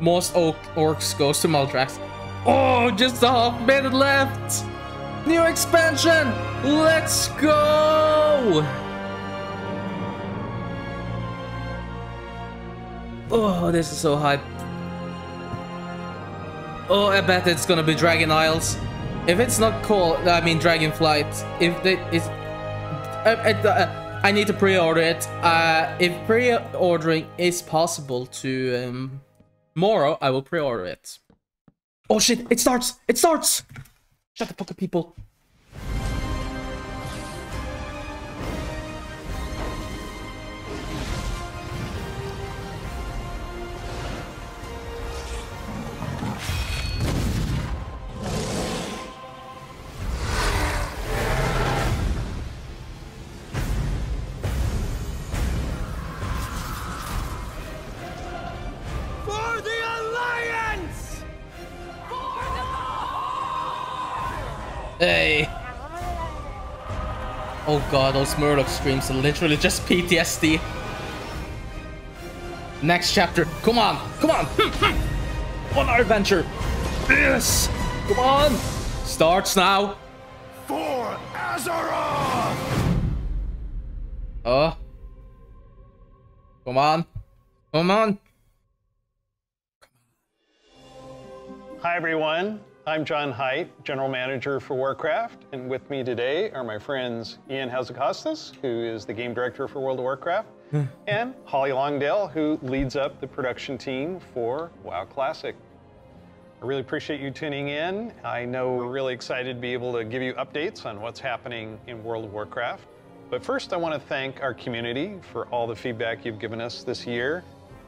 Most orcs goes to Maldrax. Oh, just a half minute left. New expansion. Let's go. Oh, this is so hype. Oh, I bet it's gonna be Dragon Isles. If it's not called, I mean Dragonflight. If it is, I need to pre-order it. If pre-ordering is possible to tomorrow, I will pre-order it. Oh shit! It starts! It starts! Shut the fuck up, people. Hey. Oh god, those Murloc streams are literally just PTSD. Next chapter. Come on. Come on. On our adventure. Yes. Come on. Starts now. For Azeroth. Come on. Come on. Hi everyone. I'm John Haidt, General Manager for Warcraft, and with me today are my friends Ian Hazzikostas, who is the Game Director for World of Warcraft, and Holly Longdale, who leads up the production team for WoW Classic. I really appreciate you tuning in. I know we're really excited to be able to give you updates on what's happening in World of Warcraft. But first, I want to thank our community for all the feedback you've given us this year,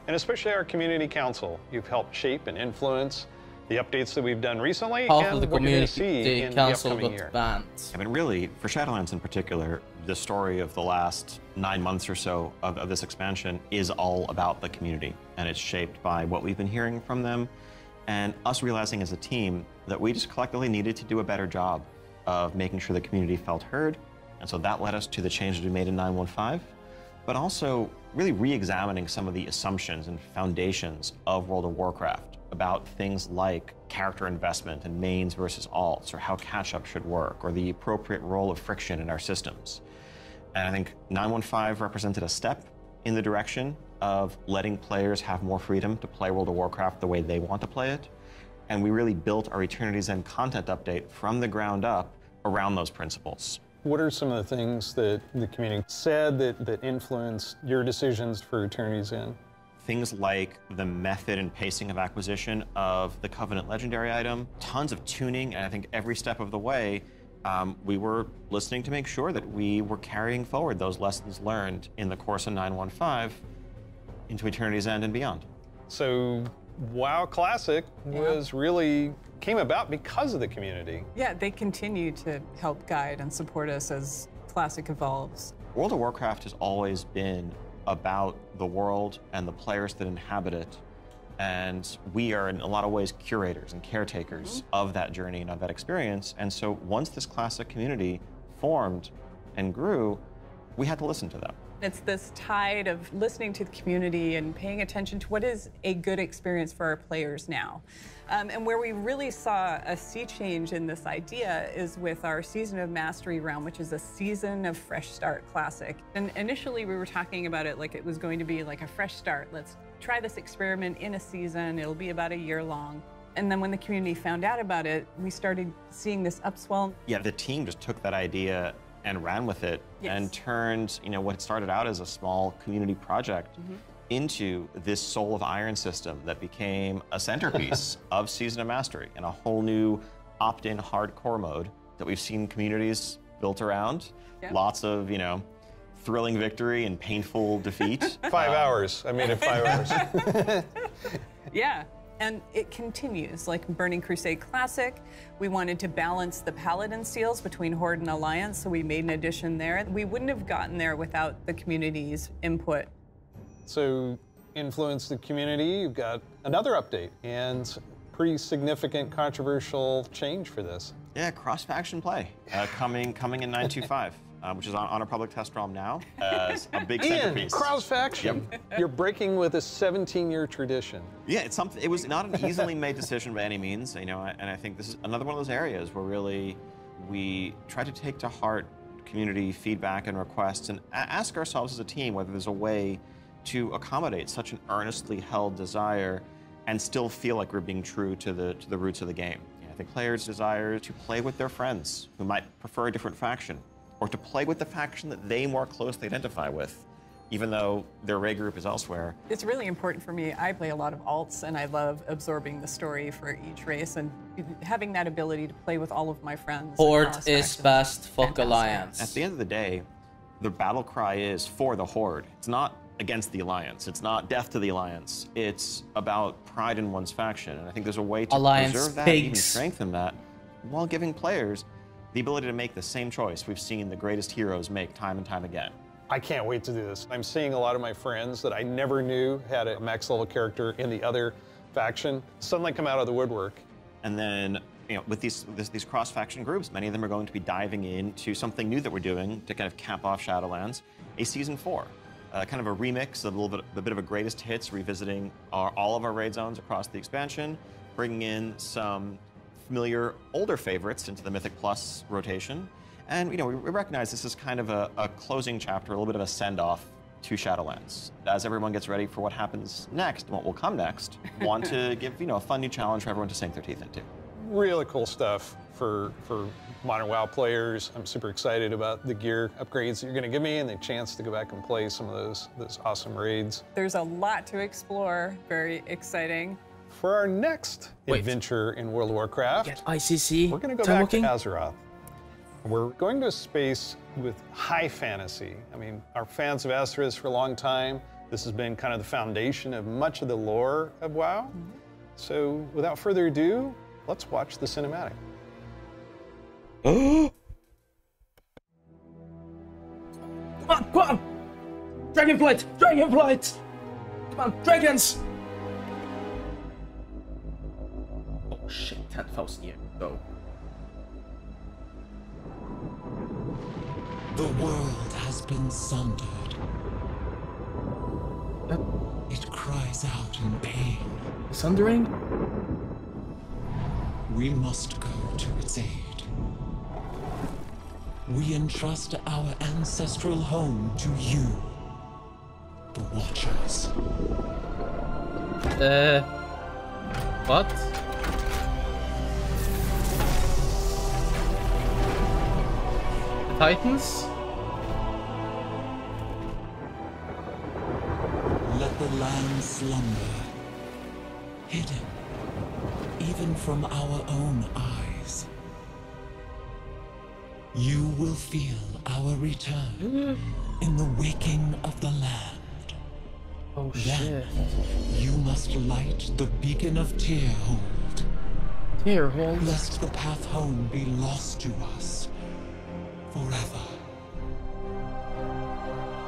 and especially our Community Council. You've helped shape and influence the updates that we've done recently, Half and of the what you're going to community see in the council upcoming got year. banned. I mean, really, for Shadowlands in particular, the story of the last 9 months or so of this expansion is all about the community, and it's shaped by what we've been hearing from them, and us realizing as a team that we just collectively needed to do a better job of making sure the community felt heard, and so that led us to the changes we made in 9.15, but also really re-examining some of the assumptions and foundations of World of Warcraft about things like character investment and mains versus alts, or how catch-up should work, or the appropriate role of friction in our systems. And I think 9.15 represented a step in the direction of letting players have more freedom to play World of Warcraft the way they want to play it. And we really built our Eternity's End content update from the ground up around those principles. What are some of the things that the community said that influenced your decisions for Eternity's End? Things like the method and pacing of acquisition of the Covenant Legendary item, tons of tuning, and I think every step of the way, we were listening to make sure that we were carrying forward those lessons learned in the course of 9.15 into Eternity's End and beyond. So WoW Classic came about because of the community. Yeah, they continue to help guide and support us as Classic evolves. World of Warcraft has always been about the world and the players that inhabit it. And we are, in a lot of ways, curators and caretakers of that journey and of that experience. And so once this Classic community formed and grew, we had to listen to them. It's this tide of listening to the community and paying attention to what is a good experience for our players now. And where we really saw a sea change in this idea is with our Season of Mastery realm, which is a Season of Fresh Start Classic. And initially we were talking about it like it was going to be like a fresh start. Let's try this experiment in a season. It'll be about a year long. And then when the community found out about it, we started seeing this upswell. Yeah, the team just took that idea and ran with it and turned, what started out as a small community project into this Soul of Iron system that became a centerpiece of Season of Mastery and a whole new opt-in hardcore mode that we've seen communities built around. Lots of, thrilling victory and painful defeat. 5 hours. I made it 5 hours. Yeah. And it continues, like Burning Crusade Classic. We wanted to balance the Paladin seals between Horde and Alliance, so we made an addition there. We wouldn't have gotten there without the community's input. So, influence the community, you've got another update, and pretty significant controversial change for this. Yeah, cross-faction play coming in 9.25. which is on a public test ROM now as a big Ian, centerpiece. cross faction. You're breaking with a 17-year tradition. Yeah, it's something. It was not an easily made decision by any means, you know, and I think this is another one of those areas where really we try to take to heart community feedback and requests and ask ourselves as a team whether there's a way to accommodate such an earnestly held desire and still feel like we're being true to the roots of the game. I think players desire to play with their friends who might prefer a different faction, or to play with the faction that they more closely identify with, even though their raid group is elsewhere. It's really important for me. I play a lot of alts, and I love absorbing the story for each race, and having that ability to play with all of my friends. Horde is best, fuck Alliance. At the end of the day, the battle cry is for the Horde. It's not against the Alliance. It's not death to the Alliance. It's about pride in one's faction. And I think there's a way to preserve that, even strengthen that, while giving players the ability to make the same choice we've seen the greatest heroes make time and time again. I can't wait to do this. I'm seeing a lot of my friends that I never knew had a max level character in the other faction suddenly come out of the woodwork. And then, you know, with these cross-faction groups, many of them are going to be diving into something new that we're doing to kind of cap off Shadowlands, a Season 4. Kind of a remix, a bit of a greatest hits, revisiting all of our raid zones across the expansion, bringing in some familiar older favorites into the Mythic Plus rotation. And, you know, we recognize this is kind of a closing chapter, a little bit of a send-off to Shadowlands. As everyone gets ready for what happens next and what will come next, want to give, you know, a fun new challenge for everyone to sink their teeth into. Really cool stuff for Modern WoW players. I'm super excited about the gear upgrades that you're going to give me and the chance to go back and play some of those awesome raids. There's a lot to explore. Very exciting. For our next adventure in World of Warcraft, ICC. we're going to go back to Azeroth. We're going to a space with high fantasy. I mean, our fans of Azeroth for a long time. This has been kind of the foundation of much of the lore of WoW. So without further ado, let's watch the cinematic. Come on, come on! Dragonflight! Dragonflight! Come on, dragons! Oh shit, 10,000 years ago. The world has been sundered. It cries out in pain. Sundering? We must go to its aid. We entrust our ancestral home to you, the Watchers. What? The Titans? Let the land slumber, hidden even from our own eyes. You will feel our return in the waking of the land. Oh Then, shit. you must light the beacon of Tearhold, Tearhold? lest the path home be lost to us forever.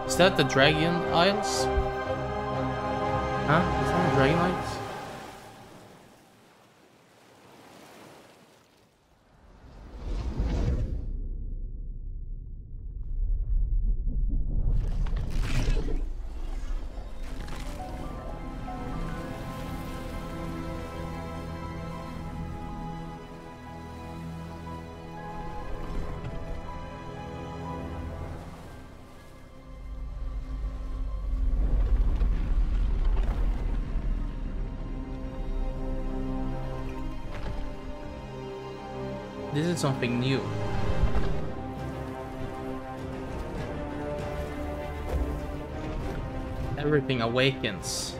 Is that the Dragon Isles? Huh? Is that the Dragon Isles? This is something new. Everything awakens.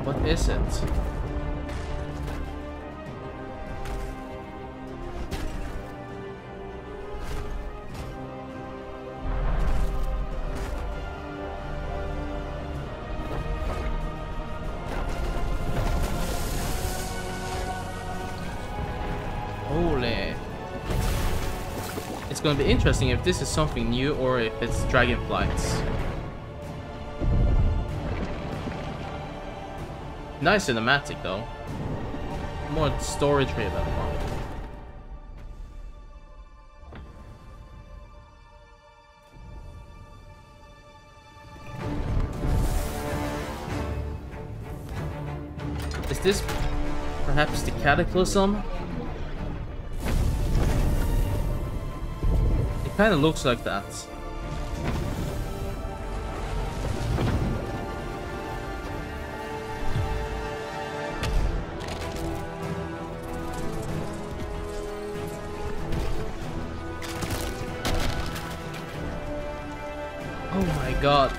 What is it? Holy. It's gonna be interesting if this is something new or if it's dragonflights. Nice cinematic though. More story driven one. Is this perhaps the Cataclysm? It kind of looks like that. Oh my god.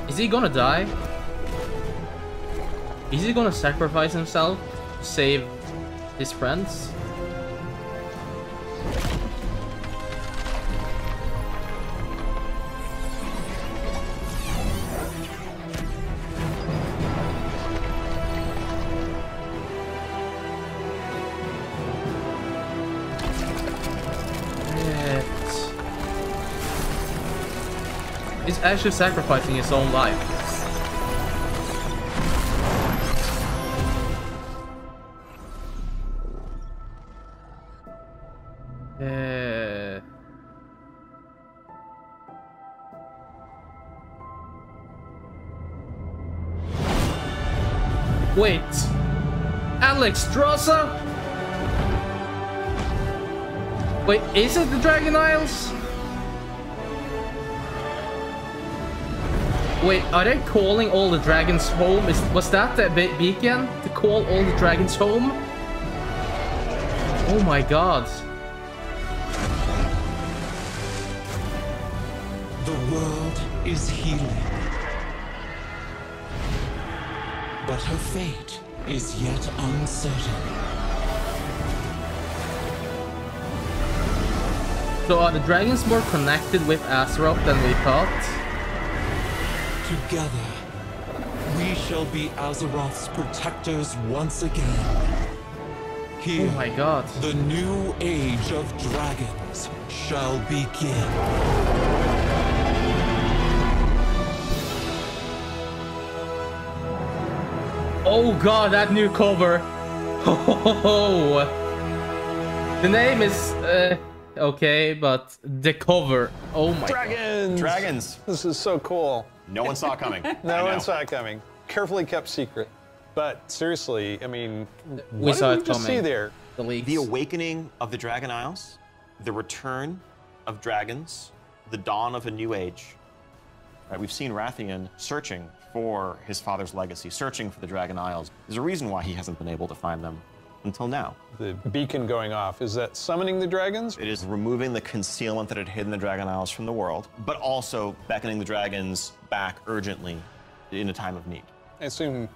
Is he gonna die? Is he gonna sacrifice himself to save his friends? He's actually sacrificing his own life. Wait, Alex Drossa? Wait, is it the Dragon Isles? Wait, are they calling all the dragons home? Was that the beacon to call all the dragons home? Oh my god. The world is healing. But her fate is yet uncertain. So are the dragons more connected with Azeroth than we thought? Together, we shall be Azeroth's protectors once again. Here, Oh my god. the new age of dragons shall begin. Oh god, that new cover. Oh, the name is okay, but the cover. Oh my god. Dragons! Dragons. This is so cool. No one saw it coming. No one saw it coming. Carefully kept secret. But seriously, I mean, We what saw did it we just see coming. there? The leaks. The awakening of the Dragon Isles, the return of dragons, the dawn of a new age. Right, we've seen Rathian searching for his father's legacy, searching for the Dragon Isles. There's a reason why he hasn't been able to find them until now. The beacon going off, is that summoning the dragons? It is removing the concealment that had hidden the Dragon Isles from the world, but also beckoning the dragons back urgently in a time of need. I assume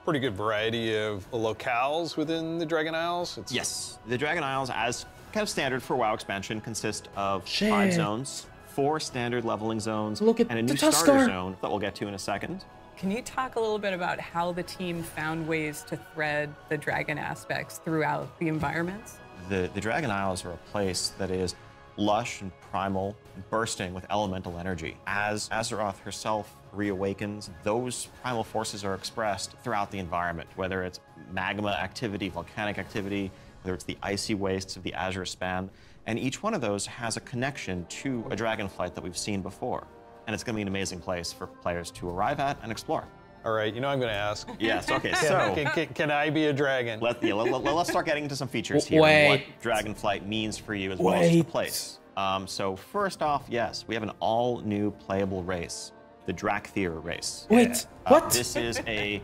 pretty good variety of locales within the Dragon Isles. It's Yes, the Dragon Isles, as kind of standard for WoW expansion, consist of Shit. 5 zones, 4 standard leveling zones, Look at and a the new starter Tuskar. zone that we'll get to in a second. Can you talk a little bit about how the team found ways to thread the dragon aspects throughout the environments? The Dragon Isles are a place that is lush and primal, bursting with elemental energy. As Azeroth herself reawakens, those primal forces are expressed throughout the environment, whether it's magma activity, volcanic activity, whether it's the icy wastes of the Azure Span, and each one of those has a connection to a dragonflight that we've seen before. And it's going to be an amazing place for players to arrive at and explore. all right. You know I'm going to ask. Yes, okay, so Can I be a dragon? let's start getting into some features here. Wait. And what Dragonflight means for you as well as the Wait. place. So first off, yes, we have an all-new playable race, the Drakthir race. Wait, what? This is a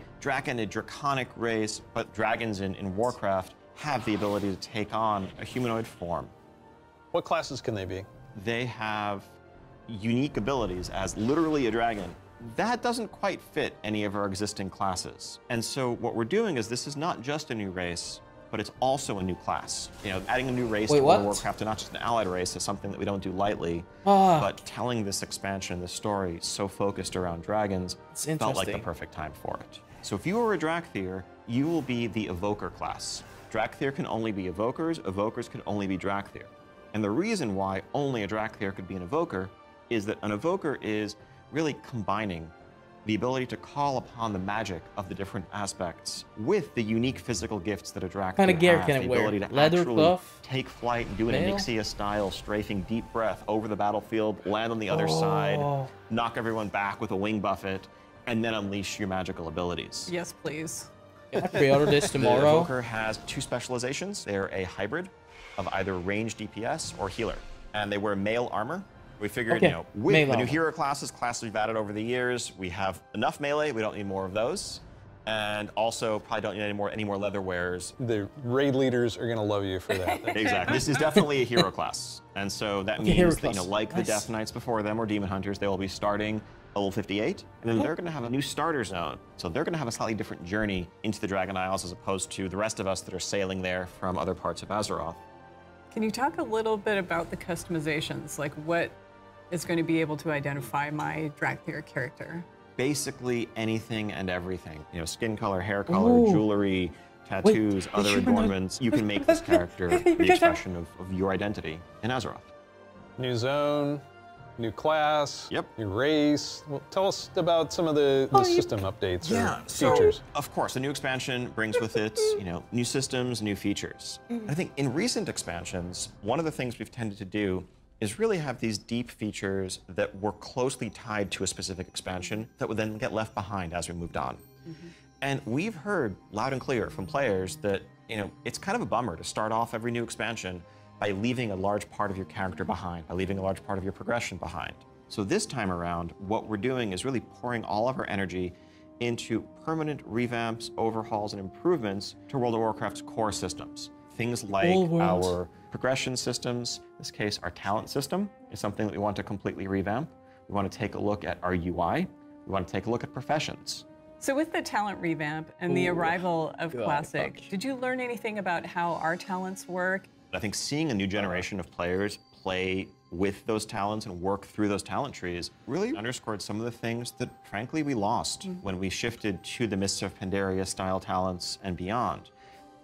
draconic race, but dragons in Warcraft have the ability to take on a humanoid form. What classes can they be? They have unique abilities as literally a dragon. That doesn't quite fit any of our existing classes. And so what we're doing is this is not just a new race, but it's also a new class. You know, adding a new race Wait, to World of what? Warcraft, and not just an allied race, is something that we don't do lightly. Ah. But telling this expansion, this story, so focused around dragons, It's felt like the interesting. perfect time for it. So if you are a Drakthir, you will be the Evoker class. Drakthir can only be Evokers, Evokers can only be Drakthir. And the reason why only a Drakthir could be an Evoker is that an Evoker is really combining the ability to call upon the magic of the different aspects with the unique physical gifts that a Drakthir Kind of gear has. can The it wear? ability to Leather actually cloth? take flight and do an Mail? Onyxia style strafing deep breath over the battlefield, land on the other side, Oh. knock everyone back with a wing buffet, and then unleash your magical abilities. Yes, please. I pre-order this The tomorrow. Evoker has 2 specializations. They're a hybrid of either range DPS or healer, and they wear mail armor. We figured, Okay, you know, with mail the new armor. hero classes we've added over the years, we have enough melee. We don't need more of those, and also probably don't need any more leather wearers. The raid leaders are going to love you for that. Exactly. This is definitely a hero class, and so that hero means that, you know, class. like the Nice. Death Knights before them or Demon Hunters, they will be starting level 58, and then they're going to have a new starter zone. So they're going to have a slightly different journey into the Dragon Isles as opposed to the rest of us that are sailing there from other parts of Azeroth. Can you talk a little bit about the customizations? Like what is going to be able to identify my Dracthyr character? Basically anything and everything. You know, skin color, hair color, Ooh. jewelry, tattoos, Wait, other humanoid- adornments. You can make this character the expression of your identity in Azeroth. New zone, new class, Yep. new race. Well, tell us about some of the system updates or so, features. of course, the new expansion brings with it, you know, new systems, new features. I think in recent expansions, one of the things we've tended to do is really have these deep features that were closely tied to a specific expansion that would then get left behind as we moved on. And we've heard loud and clear from players that, you know, it's kind of a bummer to start off every new expansion by leaving a large part of your character behind, by leaving a large part of your progression behind. So this time around, what we're doing is really pouring all of our energy into permanent revamps, overhauls, and improvements to World of Warcraft's core systems. Things like Whole world. our progression systems, in this case, our talent system is something that we want to completely revamp. We want to take a look at our UI. We want to take a look at professions. So with the talent revamp and the arrival of God, Classic, gosh. did you learn anything about how our talents work? I think seeing a new generation of players play with those talents and work through those talent trees really underscored some of the things that, frankly, we lost when we shifted to the Mists of Pandaria style talents and beyond.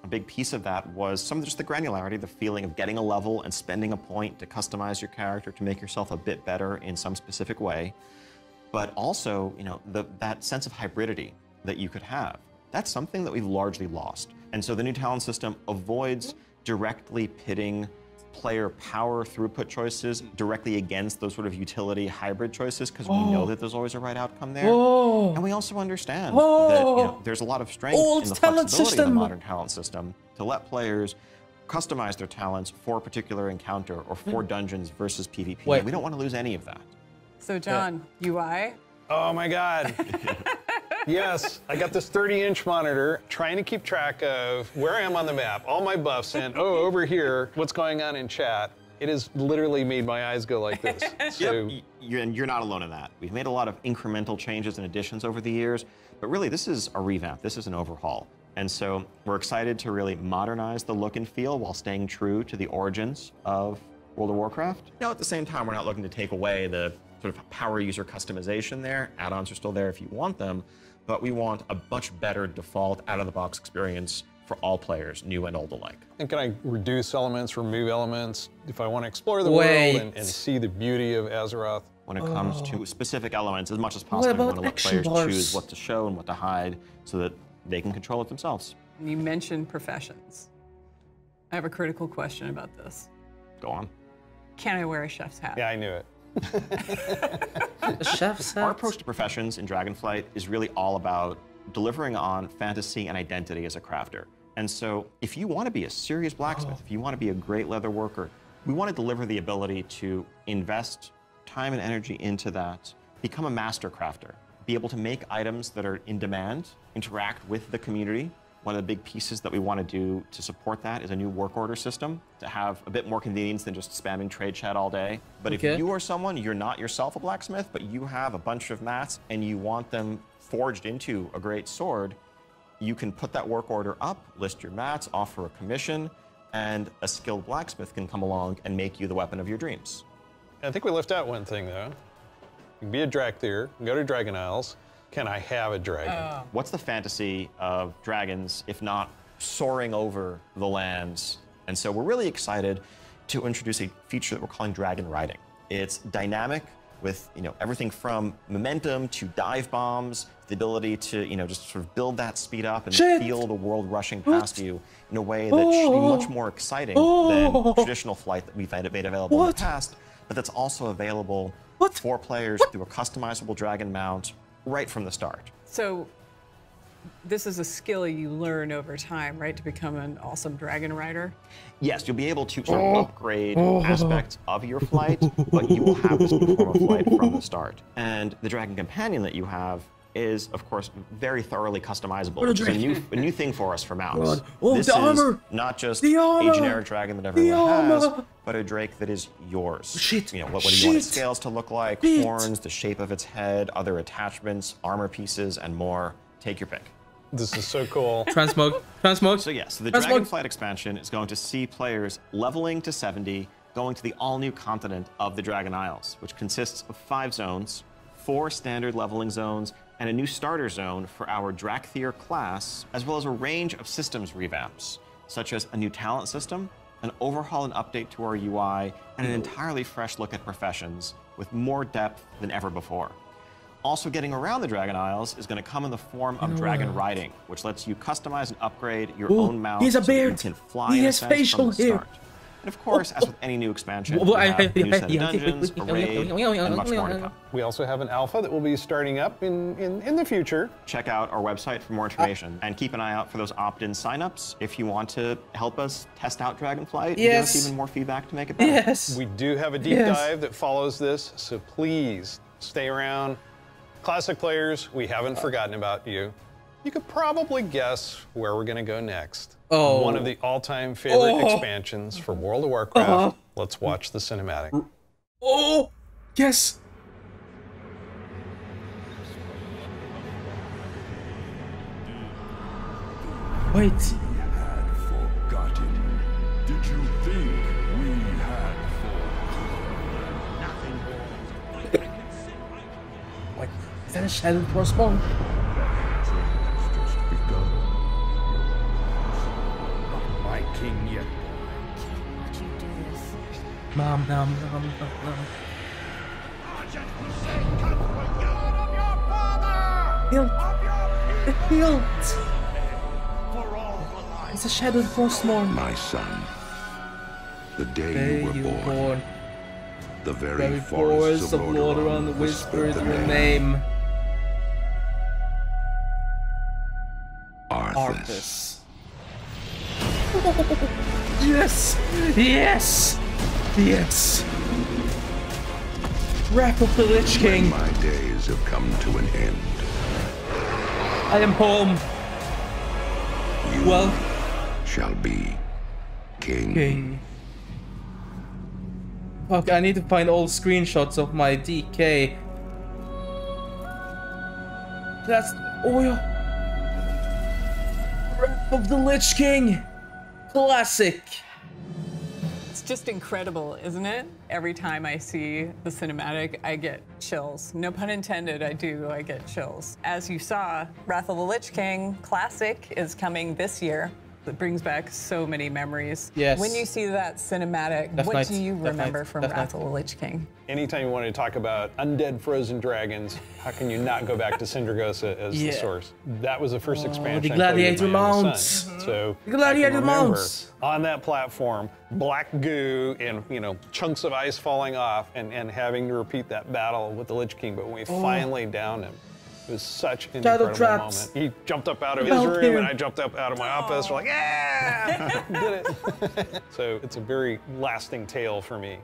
A big piece of that was some of just the granularity, the feeling of getting a level and spending a point to customize your character to make yourself a bit better in some specific way. But also, you know, that sense of hybridity that you could have. That's something that we've largely lost. And so the new talent system avoids directly pitting player power throughput choices directly against those sort of utility hybrid choices, because we know that there's always a right outcome there. And we also understand that, you know, there's a lot of strength Old in the talent flexibility of system. the modern talent system to let players customize their talents for a particular encounter or for dungeons versus PvP. Wait. We don't want to lose any of that. So John, UI? Oh my God. Yes, I got this 30-inch monitor trying to keep track of where I am on the map, all my buffs, and oh, over here, what's going on in chat. It has literally made my eyes go like this. So, And you're not alone in that. We've made a lot of incremental changes and additions over the years, but really this is a revamp, this is an overhaul. And so we're excited to really modernize the look and feel while staying true to the origins of World of Warcraft. Now at the same time, we're not looking to take away the sort of power user customization there. Add-ons are still there if you want them, but we want a much better default out-of-the-box experience for all players, new and old alike. and can I reduce elements, remove elements if I want to explore the Wait. world and see the beauty of Azeroth? When it comes to specific elements, as much as possible, we about want to let action players bars? choose what to show and what to hide so that they can control it themselves. You mentioned professions. I have a critical question about this. Go on. Can I wear a chef's hat? Yeah, I knew it. The chef's Our hat. approach to professions in Dragonflight is really all about delivering on fantasy and identity as a crafter. And so if you want to be a serious blacksmith, if you want to be a great leather worker, we want to deliver the ability to invest time and energy into that, become a master crafter, be able to make items that are in demand, interact with the community. One of the big pieces that we want to do to support that is a new work order system to have a bit more convenience than just spamming trade chat all day. But Okay. if you are someone, you're not yourself a blacksmith, but you have a bunch of mats and you want them forged into a great sword, you can put that work order up, list your mats, offer a commission, and a skilled blacksmith can come along and make you the weapon of your dreams. I think we left out one thing, though. You can be a Dracthyr, go to Dragon Isles. Can I have a dragon? What's the fantasy of dragons, if not soaring over the lands? And so we're really excited to introduce a feature that we're calling dragon riding. It's dynamic with, you know, everything from momentum to dive bombs, the ability to, you know, just sort of build that speed up and Shit. feel the world rushing past you in a way that should be much more exciting than traditional flight that we've made available in the past, but that's also available for players through a customizable dragon mount right from the start. So this is a skill you learn over time, right, to become an awesome dragon rider? Yes, you'll be able to sort of upgrade aspects of your flight, but you will have this new form of flight from the start. And the dragon companion that you have is, of course, very thoroughly customizable. Which is a new thing for us for mounts. Oh, this the armor! is not just The armor! a generic dragon that everyone has, but a drake that is yours. Shit! You know, what do you want its scales to look like, horns, the shape of its head, other attachments, armor pieces, and more. Take your pick. This is so cool. Transmog. Transmog. So yes, the Dragonflight expansion is going to see players leveling to 70, going to the all-new continent of the Dragon Isles, which consists of 5 zones, 4 standard leveling zones, and a new starter zone for our Drakthir class, as well as a range of systems revamps, such as a new talent system, an overhaul and update to our UI, and an entirely fresh look at professions with more depth than ever before. Also getting around the Dragon Isles is going to come in the form of dragon riding, which lets you customize and upgrade your own mount He's a so that you beard. can fly He in a has sense facial from the hair. start. And of course, as with any new expansion, we have a new set of dungeons, a raid, and much more to come. We also have an alpha that will be starting up in the future. Check out our website for more information, and keep an eye out for those opt-in signups if you want to help us test out Dragonflight and give us even more feedback to make it better. Yes. We do have a deep dive that follows this, so please stay around. Classic players, we haven't forgotten about you. You could probably guess where we're going to go next. Oh. One of the all-time favorite expansions for World of Warcraft. Let's watch the cinematic. Oh, yes. Wait. Had forgotten. Did you think we had forgotten? Wait, is that a shadow crossbow? Just begun. My king yet. Mom. Hilt. Hilt. It's a shadow frostmourne. My son, the day you were born, the very forests of Lordaeron whispered the name. Arthas. Yes! Yes! Yes! Wrath of the Lich King. When my days have come to an end, I am home. you Well, shall be king. Fuck, I need to find all screenshots of my DK. That's... Oh, yeah. Wrath of the Lich King. Classic. It's just incredible, isn't it? Every time I see the cinematic, I get chills. No pun intended, I get chills. As you saw, Wrath of the Lich King Classic is coming this year. It brings back so many memories. Yes. When you see that cinematic, what do you remember from Wrath of the Lich King? Anytime you want to talk about undead frozen dragons, how can you not go back to Sindragosa as the source? That was the first expansion. The I played with gladiator my youngest mounts. son. So The gladiator I can remember mounts. on that platform, black goo and chunks of ice falling off, and having to repeat that battle with the Lich King. But when we finally downed him, it was such an incredible moment. He jumped up out of his room, and I jumped up out of my office. We're like, yeah, did it. So it's a very lasting tale for me.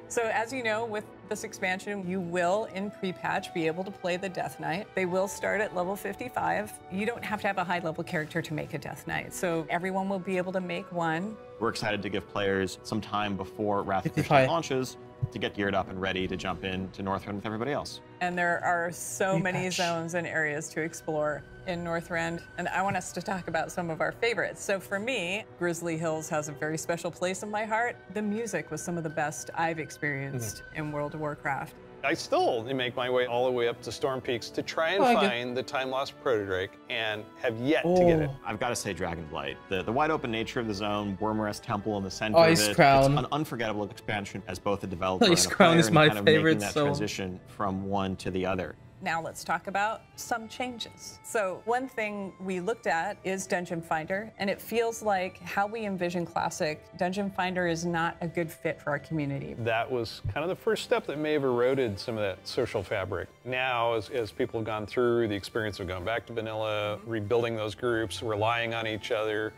So as you know, with this expansion, you will, in pre-patch, be able to play the Death Knight. They will start at level 55. You don't have to have a high-level character to make a Death Knight, so everyone will be able to make one. We're excited to give players some time before Wrath of the Lich 55. King launches to get geared up and ready to jump into Northrend with everybody else. And there are so many Pre-patch. zones and areas to explore in Northrend, and I want us to talk about some of our favorites. So for me, Grizzly Hills has a very special place in my heart. The music was some of the best I've experienced in World of Warcraft. I still make my way all the way up to Storm Peaks to try and find the time-lost Protodrake, and have yet to get it. I've got to say Dragonblight. The wide open nature of the zone, Wormrest Temple in the center Ice of it, Crown. it's an unforgettable expansion as both a developer Ice and a Crown player, is and my kind of favorite making that zone. transition from one to the other. Now let's talk about some changes. So one thing we looked at is Dungeon Finder, and it feels like how we envision Classic, Dungeon Finder is not a good fit for our community. That was kind of the first step that may have eroded some of that social fabric. Now, as people have gone through the experience of going back to vanilla, rebuilding those groups, relying on each other,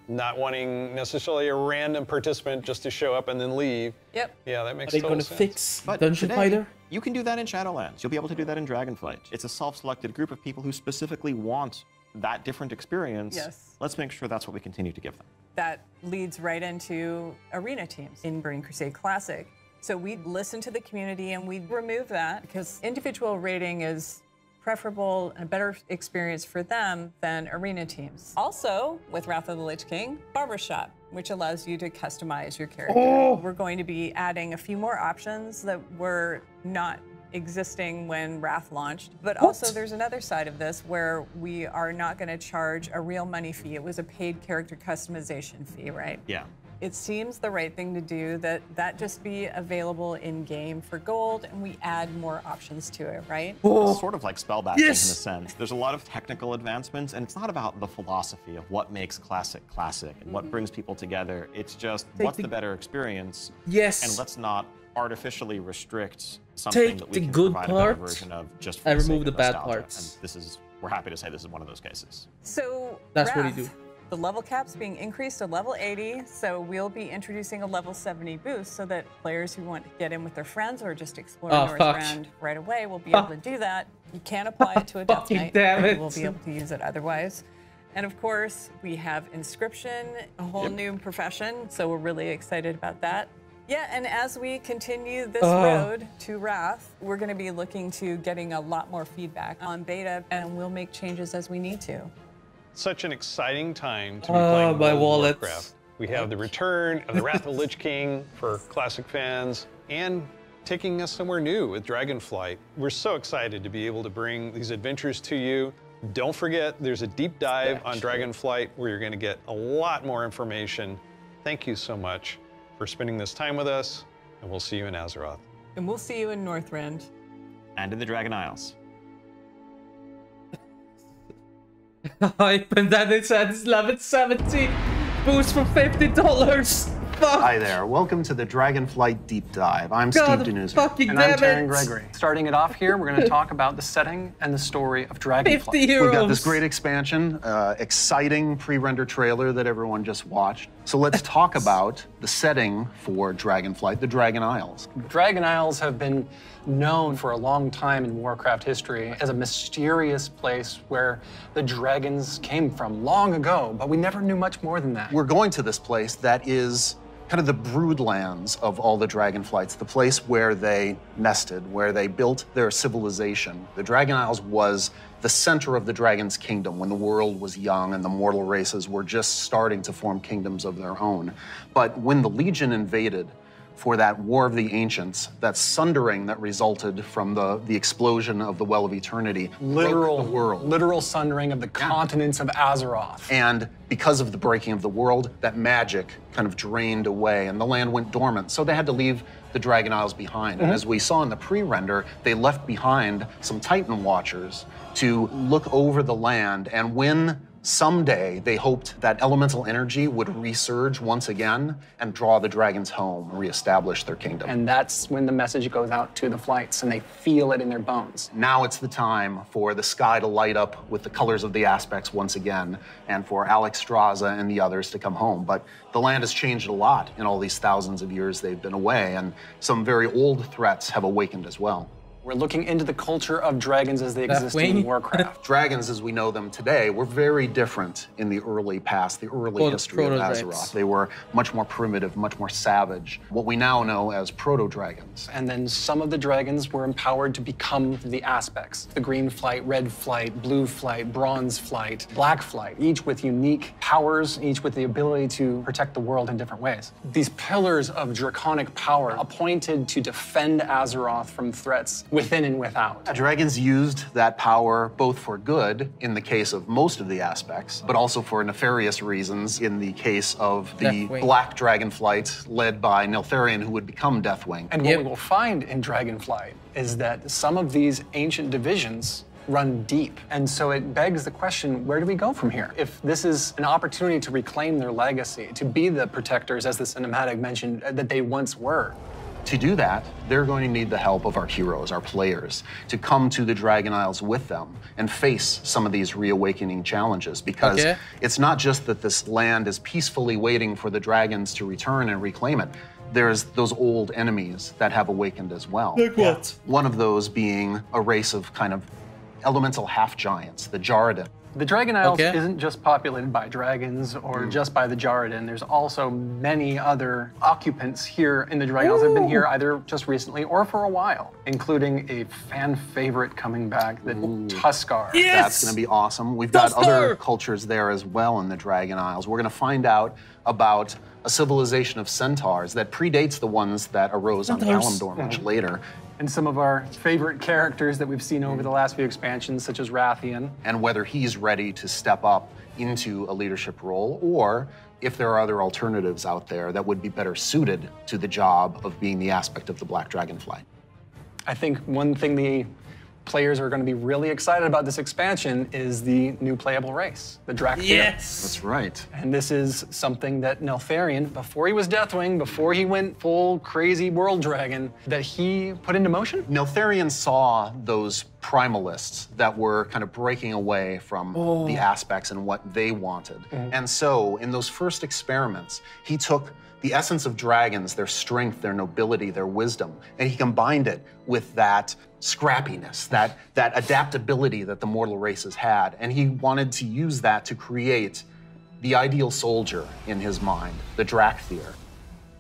not wanting necessarily a random participant just to show up and then leave. Yep. Yeah, that makes Are they total gonna sense. fix But Dungeon today, Finder? you can do that in Shadowlands. You'll be able to do that in Dragonflight. It's a self-selected group of people who specifically want that different experience. Yes. Let's make sure that's what we continue to give them. That leads right into arena teams in Burning Crusade Classic. So we listened to the community and we removed that because individual rating is preferable and a better experience for them than arena teams. Also, with Wrath of the Lich King, Barbershop, which allows you to customize your character. Oh. We're going to be adding a few more options that were not existing when Wrath launched. But also there's another side of this where we are not going to charge a real money fee. It was a paid character customization fee, right? Yeah. It seems the right thing to do that just be available in-game for gold and we add more options to it, right? It's sort of like spellbashing Yes. in a sense. There's a lot of technical advancements, and it's not about the philosophy of what makes Classic classic and what brings people together. It's just what's the better experience. Yes. And let's not artificially restrict something Take that we the can good provide a better parts version of just for and the sake remove of the bad nostalgia. parts. And we're happy to say this is one of those cases. So That's what Wrath, you do. the level cap's being increased to level 80, so we'll be introducing a level 70 boost so that players who want to get in with their friends or just explore Oh, fuck. Northrend right away will be able to do that. You can't apply it to a Death Fucking Knight, damn but it. you will be able to use it otherwise. And of course, we have Inscription, a whole new profession, so we're really excited about that. Yeah, and as we continue this road to Wrath, we're going to be looking to getting a lot more feedback on beta, and we'll make changes as we need to. Such an exciting time to be playing my World of wallet. Warcraft. We have the return of the Wrath of the Lich King for Classic fans, and taking us somewhere new with Dragonflight. We're so excited to be able to bring these adventures to you. Don't forget, there's a deep dive on Dragonflight where you're going to get a lot more information. Thank you so much for spending this time with us, and we'll see you in Azeroth. And we'll see you in Northrend. And in the Dragon Isles. Hype, and then it says level 70 boost for $50. Fuck. Hi there, welcome to the Dragonflight Deep Dive. I'm Steve God Deneuser. fucking And I'm damn Taryn it. Gregory. Starting it off here, we're going to talk about the setting and the story of Dragonflight. 50 euros. We've got this great expansion, exciting pre-render trailer that everyone just watched. So let's talk about the setting for Dragonflight, the Dragon Isles. Dragon Isles have been known for a long time in Warcraft history as a mysterious place where the dragons came from long ago, but we never knew much more than that. We're going to this place that is kind of the broodlands of all the Dragonflights, the place where they nested, where they built their civilization. The Dragon Isles was the center of the Dragon's kingdom when the world was young and the mortal races were just starting to form kingdoms of their own. But when the Legion invaded for that War of the Ancients, that sundering that resulted from the explosion of the Well of Eternity, broke the world. Literal sundering of the continents of Azeroth. And because of the breaking of the world, that magic kind of drained away and the land went dormant. So they had to leave the Dragon Isles behind. And as we saw in the pre-render, they left behind some Titan Watchers to look over the land. And when someday they hoped that elemental energy would resurge once again and draw the dragons home, reestablish their kingdom. And that's when the message goes out to the flights and they feel it in their bones. Now it's the time for the sky to light up with the colors of the aspects once again, and for Alex Straza and the others to come home. But the land has changed a lot in all these thousands of years they've been away, and some very old threats have awakened as well. We're looking into the culture of dragons as they exist in Warcraft. Dragons, as we know them today, were very different in the early past, the early history of Azeroth. They were much more primitive, much more savage, what we now know as proto-dragons. And then some of the dragons were empowered to become the aspects. The green flight, red flight, blue flight, bronze flight, black flight, each with unique powers, each with the ability to protect the world in different ways. These pillars of draconic power appointed to defend Azeroth from threats within and without. Dragons used that power both for good in the case of most of the aspects, but also for nefarious reasons in the case of the Deathwing. black dragonflight led by Neltharion, who would become Deathwing. And what we will find in Dragonflight is that some of these ancient divisions run deep. And so it begs the question, where do we go from here? If this is an opportunity to reclaim their legacy, to be the protectors, as the cinematic mentioned, that they once were. To do that, they're going to need the help of our heroes, our players, to come to the Dragon Isles with them and face some of these reawakening challenges, because it's not just that this land is peacefully waiting for the dragons to return and reclaim it. There's those old enemies that have awakened as well. Like what? One of those being a race of kind of elemental half-giants, the Jarradin. The Dragon Isles isn't just populated by dragons or just by the Jarradin. There's also many other occupants here in the Dragon Isles that have been here either just recently or for a while, including a fan favorite coming back, the Tuskar. Yes! That's going to be awesome. We've got other cultures there as well in the Dragon Isles. We're going to find out about a civilization of centaurs that predates the ones that arose on Kalimdor much later. And some of our favorite characters that we've seen over the last few expansions, such as Rathian. And whether he's ready to step up into a leadership role, or if there are other alternatives out there that would be better suited to the job of being the aspect of the Black Dragonflight. I think one thing the players are going to be really excited about this expansion is the new playable race, the Drakthir. Yes! That's right. And this is something that Neltharion, before he was Deathwing, before he went full crazy world dragon, that he put into motion. Neltharion saw those primalists that were kind of breaking away from the aspects and what they wanted. And so in those first experiments, he took the essence of dragons, their strength, their nobility, their wisdom, and he combined it with that scrappiness, that adaptability that the mortal races had. And he wanted to use that to create the ideal soldier in his mind, the Drakthir.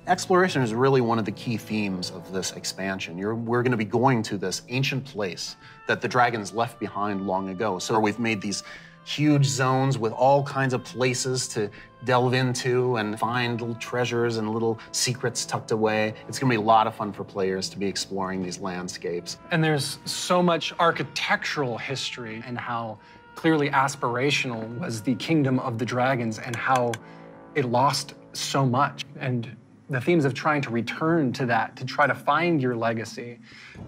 Exploration is really one of the key themes of this expansion. We're going to be going to this ancient place that the dragons left behind long ago. So we've made these huge zones with all kinds of places to delve into and find little treasures and little secrets tucked away. It's going to be a lot of fun for players to be exploring these landscapes. And there's so much architectural history and how clearly aspirational was the kingdom of the dragons and how it lost so much. And the themes of trying to return to that, to try to find your legacy,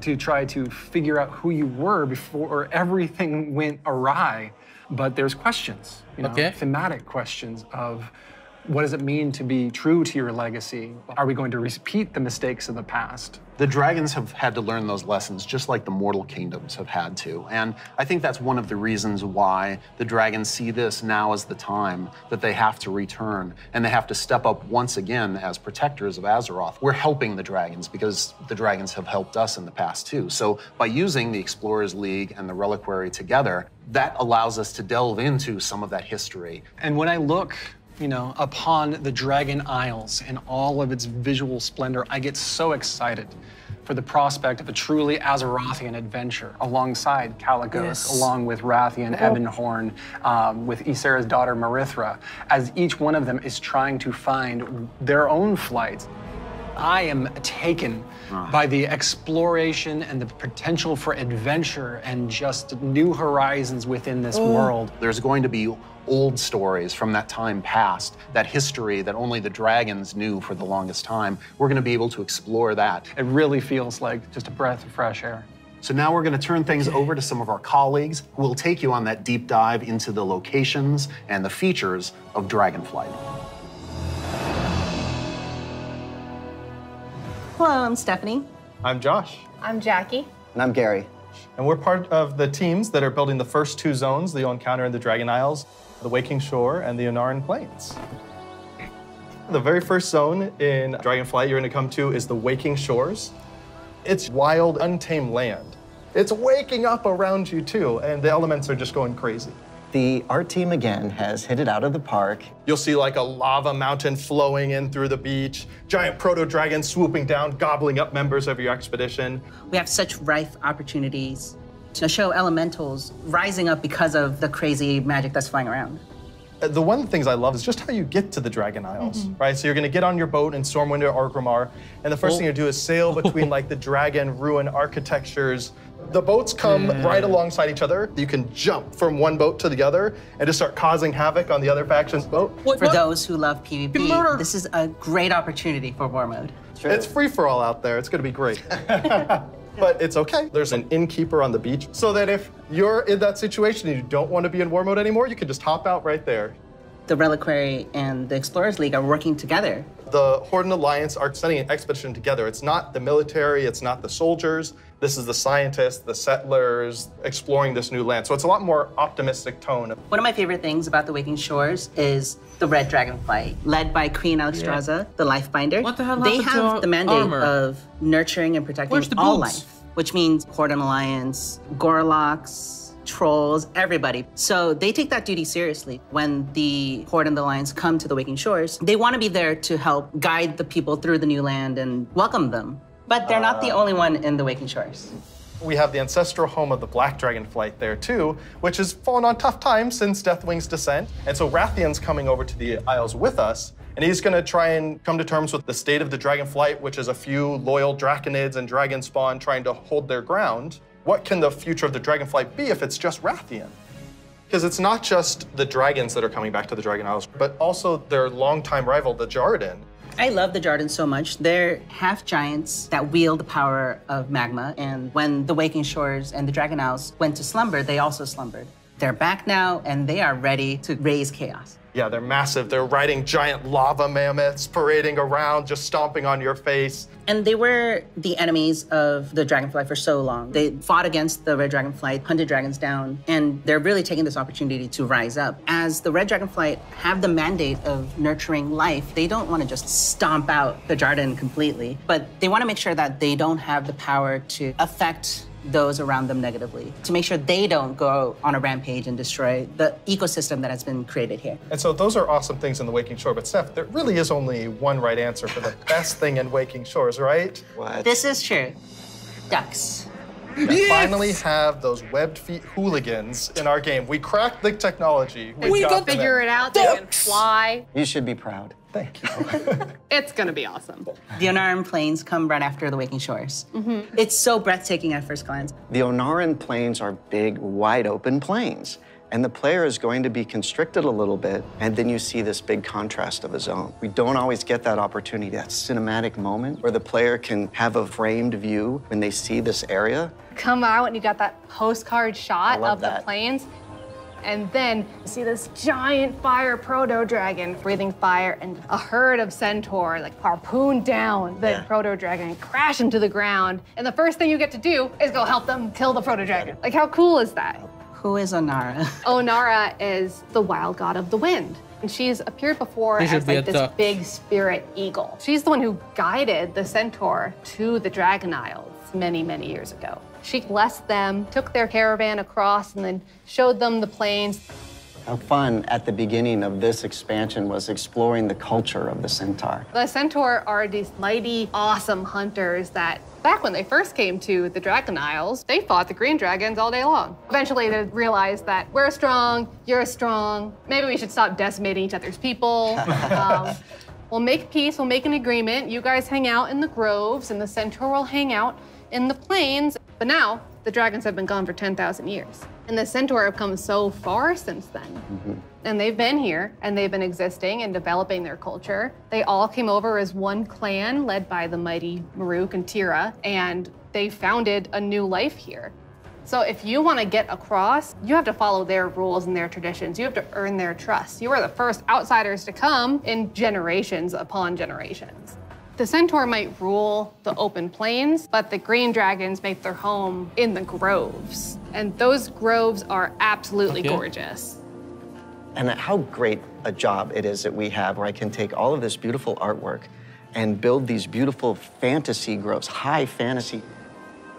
to try to figure out who you were before everything went awry. But there's questions, you know, thematic questions of what does it mean to be true to your legacy? Are we going to repeat the mistakes of the past? The dragons have had to learn those lessons just like the mortal kingdoms have had to. And I think that's one of the reasons why the dragons see this now as the time that they have to return and they have to step up once again as protectors of Azeroth. We're helping the dragons because the dragons have helped us in the past too. So by using the Explorers League and the Reliquary together, that allows us to delve into some of that history. And when I look, you know, upon the Dragon Isles and all of its visual splendor, I get so excited for the prospect of a truly Azerothian adventure alongside Caligos, along with Rathian, Ebonhorn, with Ysera's daughter Marithra, as each one of them is trying to find their own flights. I am taken by the exploration and the potential for adventure and just new horizons within this world. There's going to be old stories from that time past, that history that only the dragons knew for the longest time. We're going to be able to explore that. It really feels like just a breath of fresh air. So now we're going to turn things over to some of our colleagues who will take you on that deep dive into the locations and the features of Dragonflight. Hello, I'm Stephanie. I'm Josh. I'm Jackie. And I'm Gary. And we're part of the teams that are building the first two zones that you'll encounter in the Dragon Isles, the Waking Shore and the Onaran Plains. The very first zone in Dragonflight you're going to come to is the Waking Shores. It's wild, untamed land. It's waking up around you too, and the elements are just going crazy. The art team again has hit it out of the park. You'll see like a lava mountain flowing in through the beach, giant proto-dragons swooping down, gobbling up members of your expedition. We have such rife opportunities to show elementals rising up because of the crazy magic that's flying around. The one of the things I love is just how you get to the Dragon Isles, right? So you're gonna get on your boat in Stormwind or Orgrimmar, and the first thing you do is sail between like the dragon ruin architectures. The boats come right alongside each other. You can jump from one boat to the other and just start causing havoc on the other faction's boat. For those who love PvP, this is a great opportunity for war mode. It's free for all out there. It's gonna be great. But it's okay. There's an innkeeper on the beach, so that if you're in that situation and you don't want to be in war mode anymore, you can just hop out right there. The Reliquary and the Explorers League are working together. The Horde and Alliance are sending an expedition together. It's not the military, it's not the soldiers. This is the scientists, the settlers, exploring this new land. So it's a lot more optimistic tone. One of my favorite things about the Waking Shores is the Red Dragonflight, led by Queen Alexstrasza, the Lifebinder. What the hell They happened have to the mandate armor? of nurturing and protecting Where's the all boots? life, which means Horde and Alliance, Gorloks, trolls, everybody. So they take that duty seriously. When the Horde and the Alliance come to the Waking Shores, they want to be there to help guide the people through the new land and welcome them. But they're not the only one in the Waking Shores. We have the ancestral home of the Black Dragonflight there too, which has fallen on tough times since Deathwing's descent. And so Rathian's coming over to the Isles with us, and he's gonna try and come to terms with the state of the Dragonflight, which is a few loyal Draconids and Dragon Spawn trying to hold their ground. What can the future of the Dragonflight be if it's just Rathian? Because it's not just the dragons that are coming back to the Dragon Isles, but also their longtime rival, the Jarden. I love the Jarden so much. They're half giants that wield the power of magma, and when the Waking Shores and the Dragon Isles went to slumber, they also slumbered. They're back now, and they are ready to raise chaos. Yeah, they're massive. They're riding giant lava mammoths, parading around, just stomping on your face. And they were the enemies of the Dragonflight for so long. They fought against the Red Dragonflight, hunted dragons down, and they're really taking this opportunity to rise up. As the Red Dragonflight have the mandate of nurturing life, they don't want to just stomp out the Jarden completely, but they want to make sure that they don't have the power to affect those around them negatively, to make sure they don't go on a rampage and destroy the ecosystem that has been created here. And so those are awesome things in the Waking Shore, but Steph, there really is only one right answer for the best thing in Waking Shores, right? What? This is true. Ducks. We finally have those webbed feet hooligans in our game. We cracked the technology. We got them Figure in. it out. They can fly. You should be proud. Thank you. It's gonna be awesome. The Onaran Plains come right after the Waking Shores. It's so breathtaking at first glance. The Onaran Plains are big, wide open plains. And the player is going to be constricted a little bit, and then you see this big contrast of a zone. We don't always get that opportunity, that cinematic moment where the player can have a framed view when they see this area. Come out and you got that postcard shot love of the that. plains. And then you see this giant fire proto-dragon breathing fire, and a herd of centaur like harpoon down the proto-dragon and crash into the ground. And the first thing you get to do is go help them kill the proto-dragon. Like, how cool is that? Who is Onara? Onara is the wild god of the wind. And she's appeared before He should as be like a this duck. big spirit eagle. She's the one who guided the centaur to the Dragon Isles many, many years ago. She blessed them, took their caravan across, and then showed them the plains. How fun at the beginning of this expansion was exploring the culture of the centaur. The centaur are these mighty, awesome hunters that back when they first came to the Dragon Isles, they fought the green dragons all day long. Eventually they realized that we're strong, you're strong, maybe we should stop decimating each other's people. We'll make peace, we'll make an agreement. You guys hang out in the groves and the centaur will hang out in the plains. But now the dragons have been gone for 10,000 years. And the centaur have come so far since then. And they've been here, and they've been existing and developing their culture. They all came over as one clan led by the mighty Maruk and Tira, and they founded a new life here. So if you want to get across, you have to follow their rules and their traditions. You have to earn their trust. You are the first outsiders to come in generations upon generations. The centaur might rule the open plains, but the green dragons make their home in the groves. And those groves are absolutely gorgeous. And how great a job it is that we have where I can take all of this beautiful artwork and build these beautiful fantasy groves, high fantasy.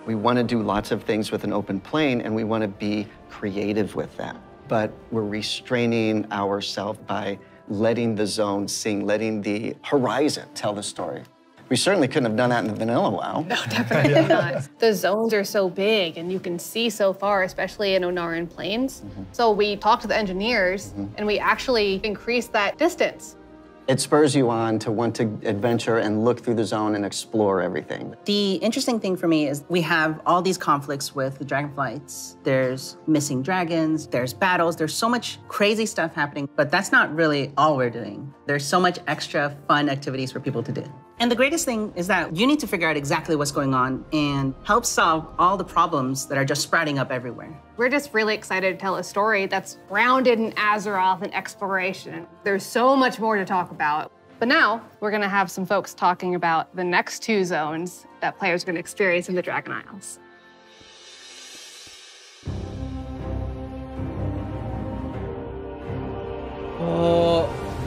We want to do lots of things with an open plain, and we want to be creative with that. But we're restraining ourselves by letting the zone sing, letting the horizon tell the story. We certainly couldn't have done that in the vanilla WoW. No, definitely not. The zones are so big and you can see so far, especially in Onaran Plains. So we talked to the engineers and we actually increased that distance. It spurs you on to want to adventure and look through the zone and explore everything. The interesting thing for me is we have all these conflicts with the dragonflights. There's missing dragons, there's battles, there's so much crazy stuff happening, but that's not really all we're doing. There's so much extra fun activities for people to do. And the greatest thing is that you need to figure out exactly what's going on and help solve all the problems that are just sprouting up everywhere. We're just really excited to tell a story that's grounded in Azeroth and exploration. There's so much more to talk about. But now, we're gonna have some folks talking about the next 2 zones that players are gonna experience in the Dragon Isles.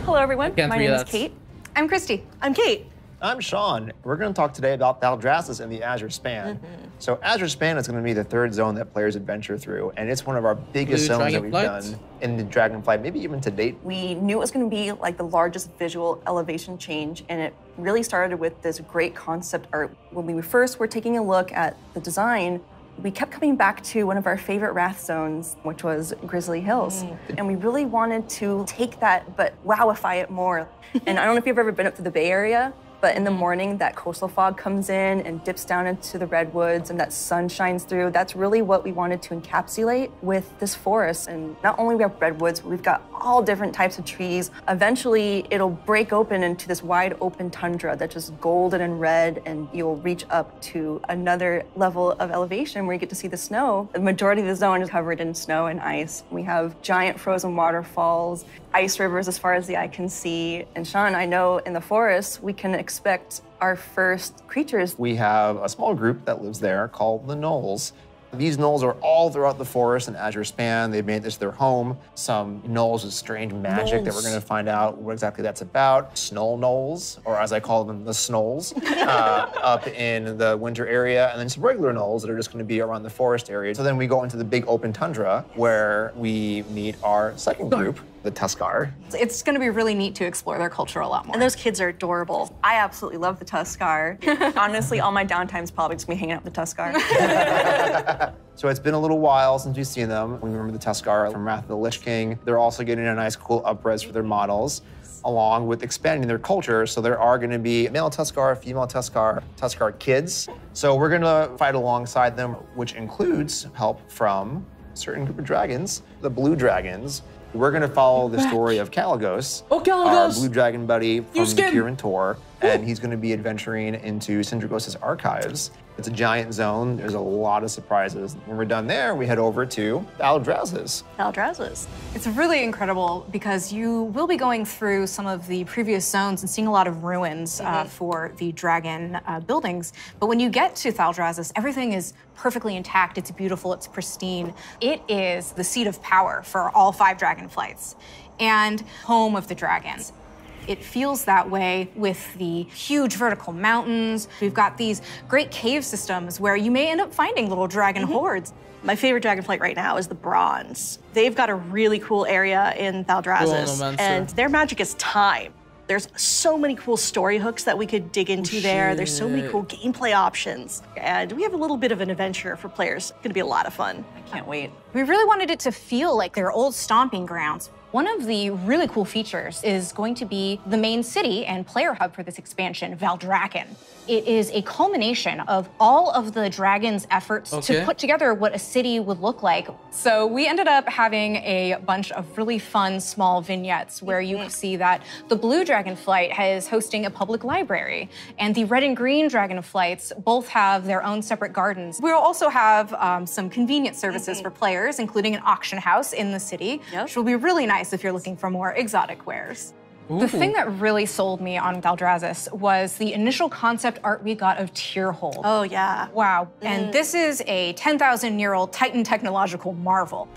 Hello, everyone. My name is that. Kate. I'm Christy. I'm Kate. I'm Sean. We're going to talk today about Valdrassus and the Azure Span. So Azure Span is going to be the 3rd zone that players adventure through, and it's one of our biggest zones that we've done in the Dragonflight, maybe even to date. We knew it was going to be like the largest visual elevation change, and it really started with this great concept art. When we first were taking a look at the design, we kept coming back to one of our favorite Wrath zones, which was Grizzly Hills. And we really wanted to take that, but wowify it more. And I don't know if you've ever been up to the Bay Area, but in the morning, that coastal fog comes in and dips down into the redwoods and that sun shines through. That's really what we wanted to encapsulate with this forest. And not only we have redwoods, but we've got all different types of trees. Eventually, it'll break open into this wide open tundra that's just golden and red, and you'll reach up to another level of elevation where you get to see the snow. The majority of the zone is covered in snow and ice. We have giant frozen waterfalls, ice rivers as far as the eye can see. And Sean, I know in the forest, we can expect our first creatures. We have a small group that lives there called the Gnolls. These Gnolls are all throughout the forest and Azure Span. They've made this their home. Some Gnolls with strange magic that we're going to find out what exactly that's about. Snow Gnolls, or as I call them, the Snolls, up in the winter area. And then some regular Gnolls that are just going to be around the forest area. So then we go into the big open tundra where we meet our second group, the Tuskar. It's going to be really neat to explore their culture a lot more. And those kids are adorable. I absolutely love the Tuskar. Honestly, all my downtime's probably just me hanging out with the Tuskar. So it's been a little while since we've seen them. We remember the Tuskar from Wrath of the Lich King. They're also getting a nice, cool up-res for their models, along with expanding their culture. So there are going to be male Tuskar, female Tuskar, Tuskar kids. So we're going to fight alongside them, which includes help from a certain group of dragons, the blue dragons. We're going to follow the story of Kalagos, our blue dragon buddy from the Kirin Tor, and he's going to be adventuring into Syndragos' archives. It's a giant zone. There's a lot of surprises. When we're done there, we head over to Valdrassus. Valdrassus. It's really incredible because you will be going through some of the previous zones and seeing a lot of ruins for the dragon buildings. But when you get to Valdrassus, everything is perfectly intact. It's beautiful. It's pristine. It is the seat of power for all 5 dragonflights and home of the dragons. It feels that way with the huge vertical mountains. We've got these great cave systems where you may end up finding little dragon hordes. My favorite dragonflight right now is the Bronze. They've got a really cool area in Valdrassus, and their magic is time. There's so many cool story hooks that we could dig into there. There's so many cool gameplay options. And we have a little bit of an adventure for players. It's gonna be a lot of fun. I can't wait. We really wanted it to feel like their old stomping grounds. One of the really cool features is going to be the main city and player hub for this expansion, Valdrakken. It is a culmination of all of the dragon's efforts to put together what a city would look like. So we ended up having a bunch of really fun small vignettes where you can see that the blue dragonflight is hosting a public library, and the red and green dragonflights both have their own separate gardens. We'll also have some convenience services for players, including an auction house in the city, which will be really nice if you're looking for more exotic wares. The thing that really sold me on Valdrassus was the initial concept art we got of Tierhold. Oh, yeah. Wow. And this is a 10,000-year-old Titan technological marvel.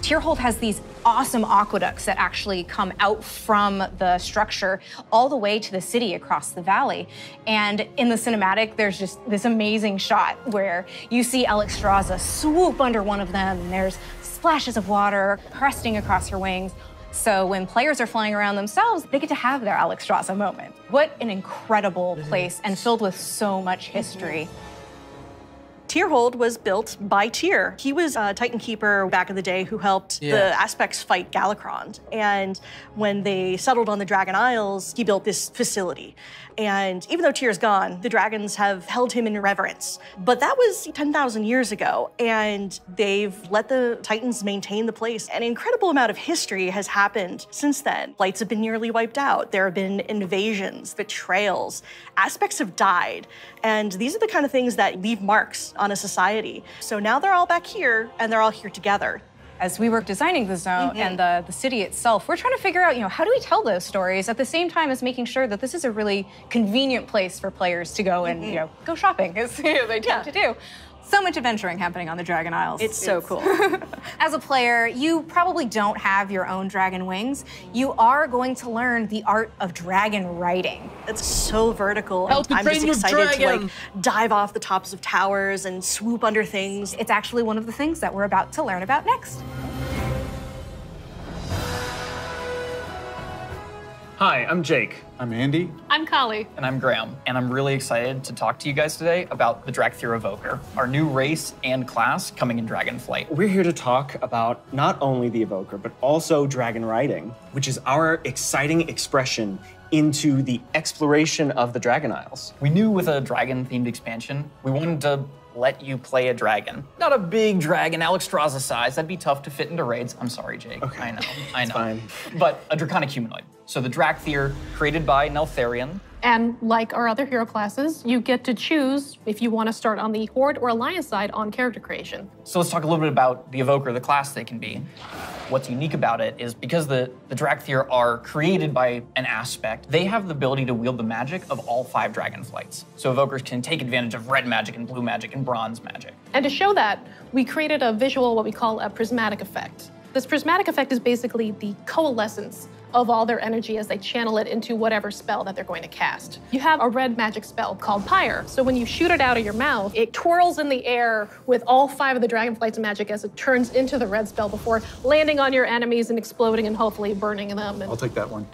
Tierhold has these awesome aqueducts that actually come out from the structure all the way to the city across the valley. And in the cinematic, there's just this amazing shot where you see Alexstrasza swoop under one of them, and there's splashes of water cresting across her wings. So when players are flying around themselves, they get to have their Alexstrasza moment. What an incredible place and filled with so much history. Tyrhold was built by Tyr. He was a Titan Keeper back in the day who helped the Aspects fight Galakrond. And when they settled on the Dragon Isles, he built this facility. And even though Tyr's gone, the dragons have held him in reverence. But that was 10,000 years ago, and they've let the Titans maintain the place. An incredible amount of history has happened since then. Flights have been nearly wiped out. There have been invasions, betrayals, Aspects have died. And these are the kind of things that leave marks on a society. So now they're all back here, and they're all here together. As we were designing the zone and the city itself, we're trying to figure out, how do we tell those stories at the same time as making sure that this is a really convenient place for players to go and, go shopping, as they tend to do. So much adventuring happening on the Dragon Isles. It's so cool. As a player, you probably don't have your own dragon wings. You are going to learn the art of dragon riding. It's so vertical. I'm just excited to dive off the tops of towers and swoop under things. It's actually one of the things that we're about to learn about next. Hi, I'm Jake. I'm Andy. I'm Kali. And I'm Graham. And I'm really excited to talk to you guys today about the Dracthyr Evoker, our new race and class coming in Dragonflight. We're here to talk about not only the Evoker, but also dragon riding, which is our exciting expression into the exploration of the Dragon Isles. We knew with a dragon-themed expansion, we wanted to let you play a dragon. Not a big dragon, Alexstrasza size. That'd be tough to fit into raids. I'm sorry, Jake. Okay. I know. It's fine. But a draconic humanoid. So the Dracthyr, created by Neltharion. And like our other hero classes, you get to choose if you want to start on the Horde or Alliance side on character creation. So let's talk a little bit about the Evoker, the class they can be. What's unique about it is because the Dracthyr are created by an aspect, they have the ability to wield the magic of all 5 dragonflights. So Evokers can take advantage of red magic and blue magic and bronze magic. And to show that, we created a visual, what we call a prismatic effect. This prismatic effect is basically the coalescence of all their energy as they channel it into whatever spell that they're going to cast. You have a red magic spell called Pyre. So when you shoot it out of your mouth, it twirls in the air with all 5 of the dragonflight's magic as it turns into the red spell before landing on your enemies and exploding and hopefully burning them. I'll take that one.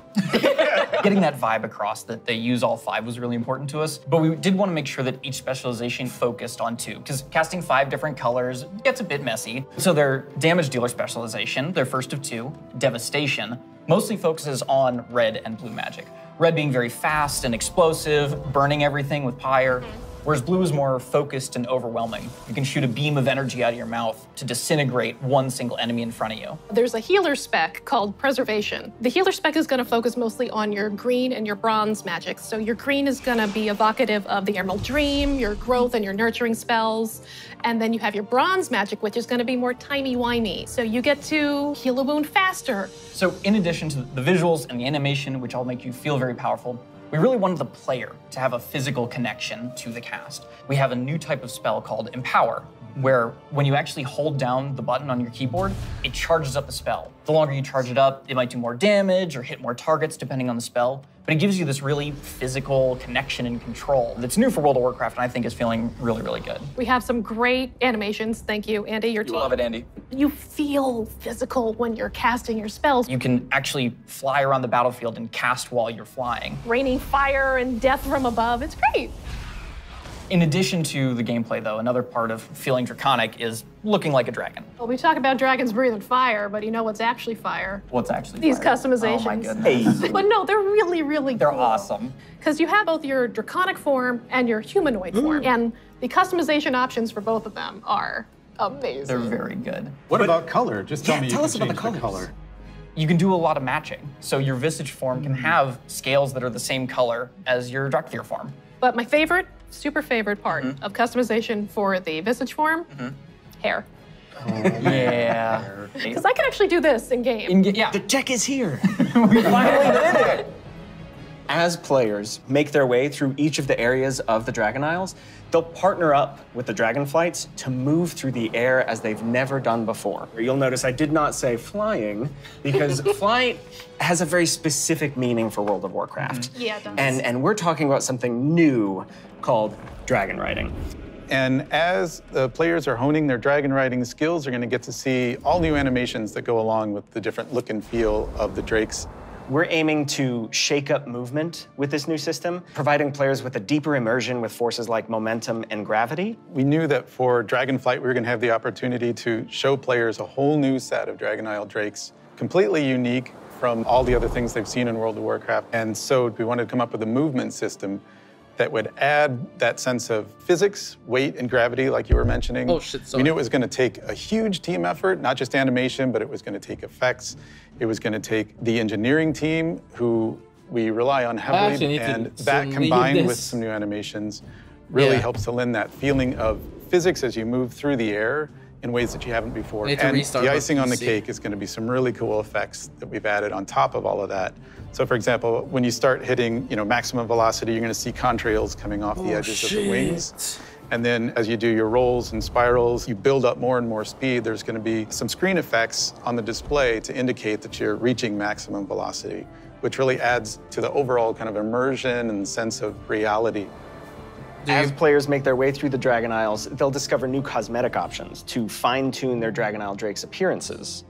Getting that vibe across that they use all 5 was really important to us, but we did want to make sure that each specialization focused on 2, because casting 5 different colors gets a bit messy. So their damage dealer specialization, their first of 2, Devastation, mostly focuses on red and blue magic. Red being very fast and explosive, burning everything with Pyre, whereas blue is more focused and overwhelming. You can shoot a beam of energy out of your mouth to disintegrate one single enemy in front of you. There's a healer spec called Preservation. The healer spec is going to focus mostly on your green and your bronze magic. So your green is going to be evocative of the Emerald Dream, your growth and your nurturing spells. And then you have your bronze magic, which is going to be more timey-wimey. So you get to heal a wound faster. So in addition to the visuals and the animation, which all make you feel very powerful, we really wanted the player to have a physical connection to the cast. We have a new type of spell called Empower, where when you actually hold down the button on your keyboard, it charges up the spell. The longer you charge it up, it might do more damage or hit more targets depending on the spell, but it gives you this really physical connection and control that's new for World of Warcraft and I think is feeling really, really good. We have some great animations. Thank you, Andy, your team. You love it, Andy. You feel physical when you're casting your spells. You can actually fly around the battlefield and cast while you're flying. Raining fire and death from above. It's great. In addition to the gameplay, though, another part of feeling draconic is looking like a dragon. Well, we talk about dragons breathing fire, but you know what's actually fire? What's actually These fire? customizations. Oh my goodness. But no, they're really, really They're cool. awesome. Because you have both your draconic form and your humanoid form. And the customization options for both of them are amazing. They're very good. What about color? Just tell me you tell can us about change the color. color. You can do a lot of matching. So your Visage form can have scales that are the same color as your Dracthyr form. But my favorite, super favorite part of customization for the Visage form, hair. Yeah. Because I can actually do this in game. Yeah. The tech is here. We finally did it. As players make their way through each of the areas of the Dragon Isles, they'll partner up with the Dragonflights to move through the air as they've never done before. You'll notice I did not say flying, because flight has a very specific meaning for World of Warcraft. Yeah, it does. And we're talking about something new called dragon riding. And as the players are honing their dragon riding skills, they're going to get to see all new animations that go along with the different look and feel of the drakes. We're aiming to shake up movement with this new system, providing players with a deeper immersion with forces like momentum and gravity. We knew that for Dragonflight, we were going to have the opportunity to show players a whole new set of Dragon Isle drakes, completely unique from all the other things they've seen in World of Warcraft. And so we wanted to come up with a movement system that would add that sense of physics, weight, and gravity, like you were mentioning. Oh, shit, sorry. We knew it was going to take a huge team effort, not just animation, but it was going to take effects. It was going to take the engineering team, who we rely on heavily, and that combined with some new animations really helps to lend that feeling of physics as you move through the air in ways that you haven't before. And the icing on the cake is going to be some really cool effects that we've added on top of all of that. So for example, when you start hitting, maximum velocity, you're going to see contrails coming off the edges of the wings. And then as you do your rolls and spirals, you build up more and more speed. There's going to be some screen effects on the display to indicate that you're reaching maximum velocity, which really adds to the overall kind of immersion and sense of reality. As players make their way through the Dragon Isles, they'll discover new cosmetic options to fine-tune their Dragon Isle Drake's appearances.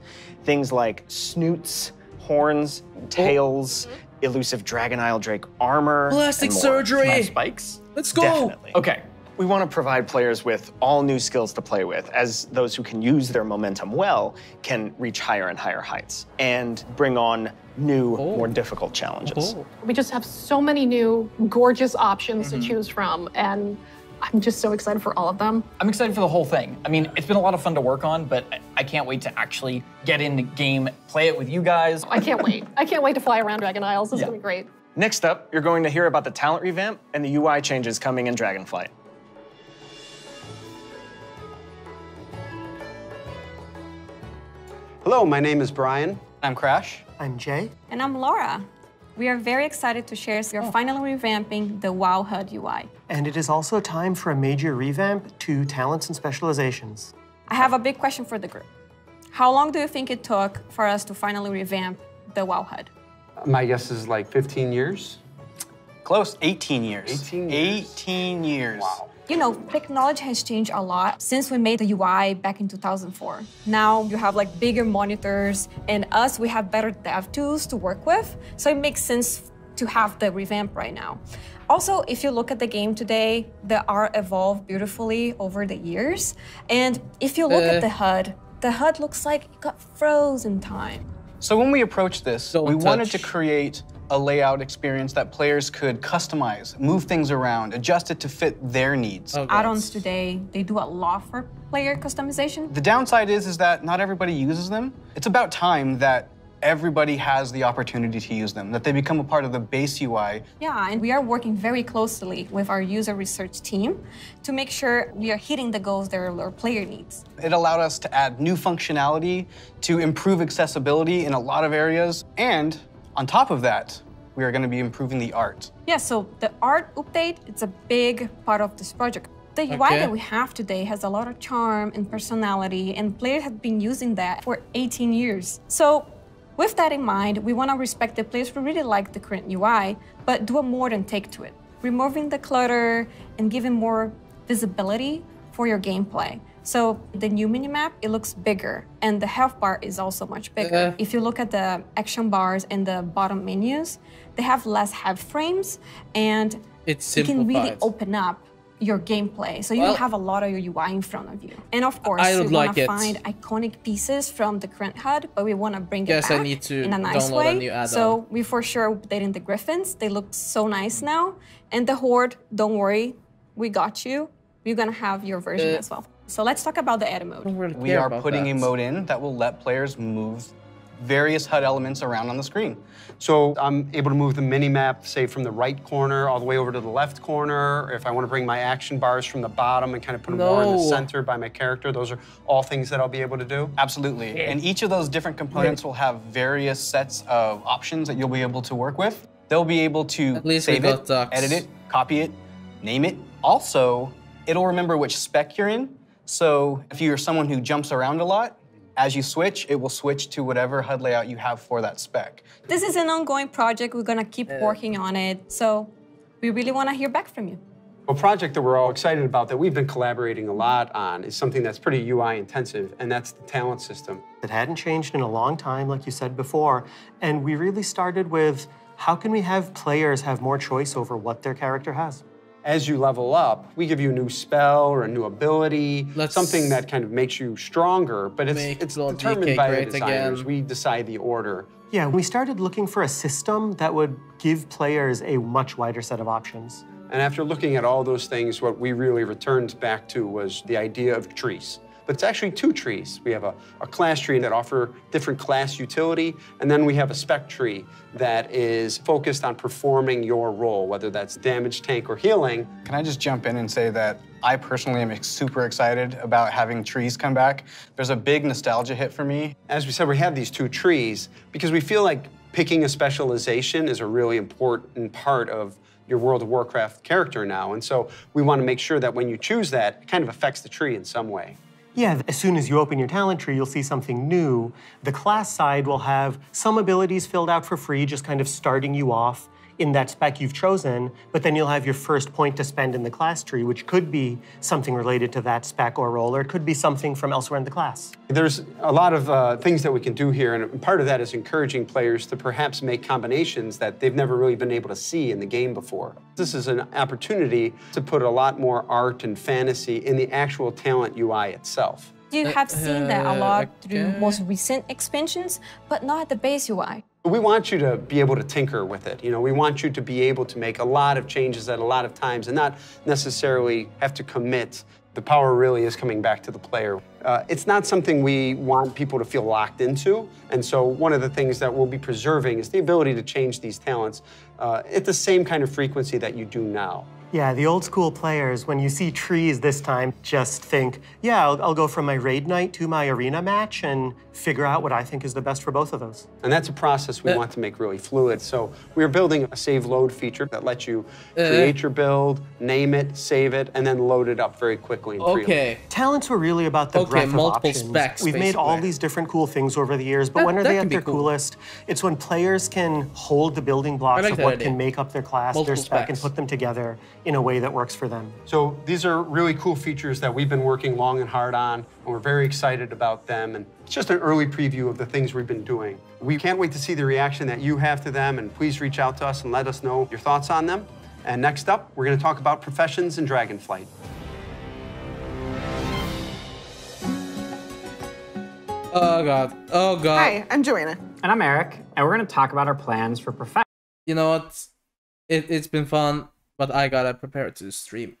Things like snoots, horns, tails, elusive Dragon Isle Drake armor, plastic and more. surgery. Can I have spikes? Let's go. Definitely. Okay. We want to provide players with all new skills to play with, as those who can use their momentum well can reach higher and higher heights and bring on new, more difficult challenges. We just have so many new, gorgeous options to choose from, and I'm just so excited for all of them. I'm excited for the whole thing. I mean, it's been a lot of fun to work on, but I can't wait to actually get in the game, play it with you guys. I can't wait. I can't wait to fly around Dragon Isles. It's gonna be great. Next up, you're going to hear about the talent revamp and the UI changes coming in Dragonflight. Hello, my name is Brian. I'm Crash. I'm Jay. And I'm Laura. We are very excited to share we are finally revamping the WoW HUD UI. And it is also time for a major revamp to talents and specializations. I have a big question for the group. How long do you think it took for us to finally revamp the WoW HUD? My guess is like 15 years. Close, 18 years. 18 years. 18 years. Wow. You know, technology has changed a lot since we made the UI back in 2004. Now you have like bigger monitors, and we have better dev tools to work with, so it makes sense to have the revamp right now. Also, if you look at the game today, the art evolved beautifully over the years, and if you look at the HUD looks like it got frozen in time. So when we approached this, we wanted to create a layout experience that players could customize, move things around, adjust it to fit their needs. Add-ons today, they do a lot for player customization. The downside is that not everybody uses them. It's about time that everybody has the opportunity to use them, that they become a part of the base UI. Yeah, and we are working very closely with our user research team to make sure we are hitting the goals that our player needs. It allowed us to add new functionality, to improve accessibility in a lot of areas, and on top of that, we are going to be improving the art. Yeah, so the art update, it's a big part of this project. The UI that we have today has a lot of charm and personality, and players have been using that for 18 years. So with that in mind, we want to respect the players who really like the current UI, but do a modern take to it, removing the clutter and giving more visibility for your gameplay. So the new minimap, it looks bigger, and the health bar is also much bigger. If you look at the action bars and the bottom menus, they have less head frames, and it can really open up your gameplay. So you don't have a lot of your UI in front of you. And of course, we want to find iconic pieces from the current HUD, but we want to bring it back in a nice way. So we for sure updating the Griffins. They look so nice now. And the Horde, don't worry, we got you. We're going to have your version as well. So let's talk about the edit mode. We are putting a mode in that will let players move various HUD elements around on the screen. So I'm able to move the mini-map, say, from the right corner all the way over to the left corner. Or if I want to bring my action bars from the bottom and kind of put them more in the center by my character, those are all things that I'll be able to do? Absolutely. And each of those different components will have various sets of options that you'll be able to work with. They'll be able to save it, edit it, copy it, name it. Also, it'll remember which spec you're in. So if you're someone who jumps around a lot, as you switch, it will switch to whatever HUD layout you have for that spec. This is an ongoing project. We're going to keep working on it. So we really want to hear back from you. A project that we're all excited about that we've been collaborating a lot on is something that's pretty UI intensive, and that's the talent system. It hadn't changed in a long time, like you said before, and we really started with how can we have players have more choice over what their character has? As you level up, we give you a new spell or a new ability, something that kind of makes you stronger, but it's determined by the designers. We decide the order. Yeah, we started looking for a system that would give players a much wider set of options. And after looking at all those things, what we really returned back to was the idea of trees. But it's actually 2 trees. We have a class tree that offer different class utility, and then we have a spec tree that is focused on performing your role, whether that's damage, tank, or healing. Can I just jump in and say that I personally am super excited about having trees come back. There's a big nostalgia hit for me. As we said, we have these 2 trees because we feel like picking a specialization is a really important part of your World of Warcraft character now. And so we want to make sure that when you choose that, it kind of affects the tree in some way. Yeah, as soon as you open your talent tree, you'll see something new. The class side will have some abilities filled out for free, just kind of starting you off in that spec you've chosen, but then you'll have your first point to spend in the class tree, which could be something related to that spec or role, or it could be something from elsewhere in the class. There's a lot of things that we can do here, and part of that is encouraging players to perhaps make combinations that they've never really been able to see in the game before. This is an opportunity to put a lot more art and fantasy in the actual talent UI itself. You have seen that a lot through most recent expansions, but not at the base UI. We want you to be able to tinker with it. You know, we want you to be able to make a lot of changes at a lot of times and not necessarily have to commit. The power really is coming back to the player. It's not something we want people to feel locked into, and so one of the things that we'll be preserving is the ability to change these talents at the same kind of frequency that you do now. Yeah, the old school players, when you see trees this time, just think, yeah, I'll go from my raid night to my arena match and figure out what I think is the best for both of those. And that's a process we want to make really fluid. So we're building a save load feature that lets you create your build, name it, save it, and then load it up very quickly and freely. Okay. Talents were really about the breadth of options. Specs, We've made all these different cool things over the years, but when are they at their coolest? It's when players can hold the building blocks of what can make up their class, their spec, and put them together in a way that works for them. So these are really cool features that we've been working long and hard on, and we're very excited about them. And it's just an early preview of the things we've been doing. We can't wait to see the reaction that you have to them, and please reach out to us and let us know your thoughts on them. And next up, we're going to talk about professions in dragonflight. Oh God, oh God. Hi, I'm Joanna. And I'm Eric, and we're going to talk about our plans for professions. You know what? It's been fun, but I gotta prepare to stream.